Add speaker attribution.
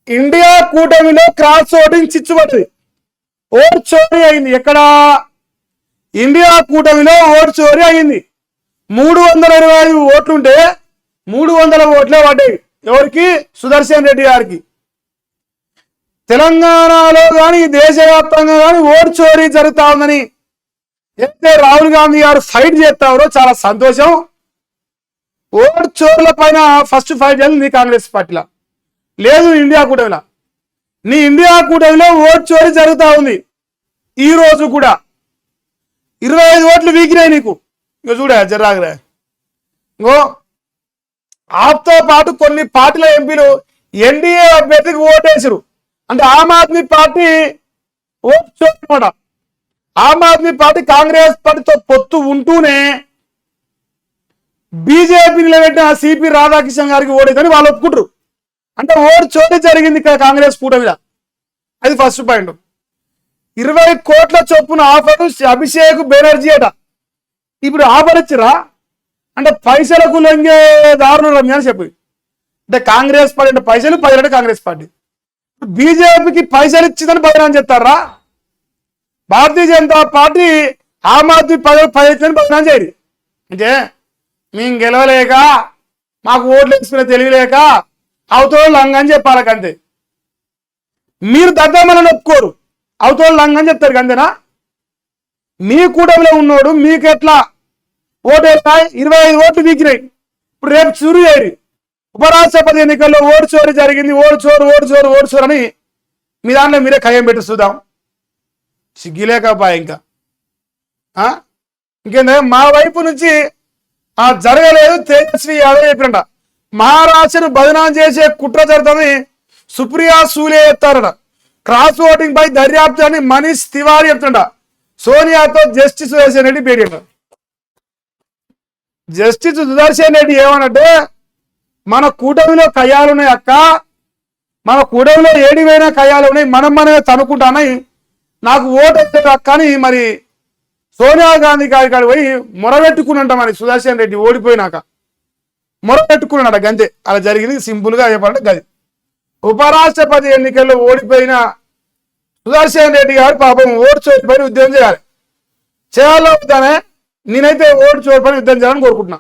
Speaker 1: India కూటమిలో cross voting చిచ్చుబడింది. Vote చోరీ అయింది. ఎక్కడ? ఇండియా కూటమిలో ఓటు చోరీ అయింది. 325 ఓట్లుంటే 300 ఓట్లే పడ్డాయి. ఎవరికి? సుదర్శన్ రెడ్డి గారికి. తెలంగాణలో కానీ దేశవ్యాప్తంగా కానీ ఓటు చోరీ జరుగుతా ఉందని అయితే రాహుల్ గాంధీ గారు ఫైట్ చేస్తారో చాలా సంతోషం. ఓటు చోరుల పైన ఫస్ట్ ఫైట్ చేయాలి కాంగ్రెస్ పార్టీలో, లేదు ఇండియా కూటమిలో. నీ ఇండియా కూటమిలో ఓటు చోరీ జరుగుతూ ఉంది. ఈ రోజు కూడా 25 ఓట్లు వీకినాయి నీకు. ఇంకో చూడ జర్రాగరా. ఇంకో ఆప్తో పాటు కొన్ని పార్టీల ఎంపీలు ఎన్డీఏ అభ్యర్థికి ఓటేసారు. అంటే ఆమ్ ఆద్మీ పార్టీ ఓటు చోరీ అనమాట. ఆమ్ ఆద్మీ పార్టీ కాంగ్రెస్ పార్టీతో పొత్తు ఉంటూనే బీజేపీ నిలబెట్టిన సిపి రాధాకృష్ణ గారికి ఓడేదని వాళ్ళు ఒప్పుకుంటారు. అంటే ఓటు చోరీ జరిగింది కాంగ్రెస్ కూటమిలో. అది ఫస్ట్ పాయింట్. 20 కోట్ల చొప్పున ఆఫర్ అభిషేక్ బెనర్జీ అట. ఇప్పుడు ఆఫర్ ఇచ్చిరా అంటే పైసలకు లొంగే దారులు రమ్య అని చెప్పి. అంటే కాంగ్రెస్ పార్టీ అంటే పైసలు 10 కాంగ్రెస్ పార్టీ బీజేపీకి పైసలు ఇచ్చిందని బదనాన్ని చెప్తారా? భారతీయ జనతా పార్టీ ఆమ్ ఆద్మీ 10 ఇచ్చిందని బదనాన్ని చేయరు. అంటే మేము గెలవలేక మాకు ఓట్లు వేసుకునే తెలియలేక అవతల లంగని చెప్పాలకంతే. మీరు దద్దమని ఒప్పుకోరు, అవతల లంగని చెప్తారు అంతేనా? మీ కూటమిలో ఉన్నోడు మీకు ఎట్లా ఓటు వేస్తాయి? 25 ఓట్లు వీకినాయి. ఇప్పుడు రేపు చురు చేయరు. ఉపరాష్ట్రపతి ఎన్నికల్లో ఓటు చోరీ జరిగింది, ఓటు చోరు అని మీ దాంట్లో మీరే ఖయం పెట్టి చూద్దాం. సిగ్గిలేకపోయా ఇంకా. ఇంకేంటే మా వైపు నుంచి జరగలేదు. తేజస్వి యాదవ్ చెప్పినట మహారాష్ట్రను బదనాం చేసే కుట్ర జరుగుతుంది. సుప్రియా సూలే చెప్తారట. క్రాస్ ఓటింగ్ పై దర్యాప్తు అని మనీష్ తివారీ చెప్తుండ. సోనియాతో జస్టిస్ సుదర్శన్ రెడ్డి భేటీ. జస్టిస్ సుదర్శన్ రెడ్డి ఏమనంటే మన కూటమిలో కయ్యాలున్నాయి అక్క, మన కూటమిలో ఏడివైనా కయ్యాలు ఉన్నాయి, మనమే తనుకుంటానని నాకు ఓటు వస్తుంది అక్క అని మరి సోనియా గాంధీ గారి పోయి మొరబెట్టుకున్నంట. మరి సుదర్శన్ రెడ్డి ఓడిపోయినాక మొరబెట్టుకున్నాడు గంతే. అలా జరిగింది. సింపుల్ గా చెప్పాలంటే గది. ఉపరాష్ట్రపతి ఎన్నికల్లో ఓడిపోయిన సుదర్శన్ రెడ్డి గారు పాపం ఓటు చోటు పైన ఉద్యమం చేయాలి. చేయాలో వద్దానే? నేనైతే ఓటు చోటు పైన యుద్ధం చేయాలని కోరుకుంటున్నా.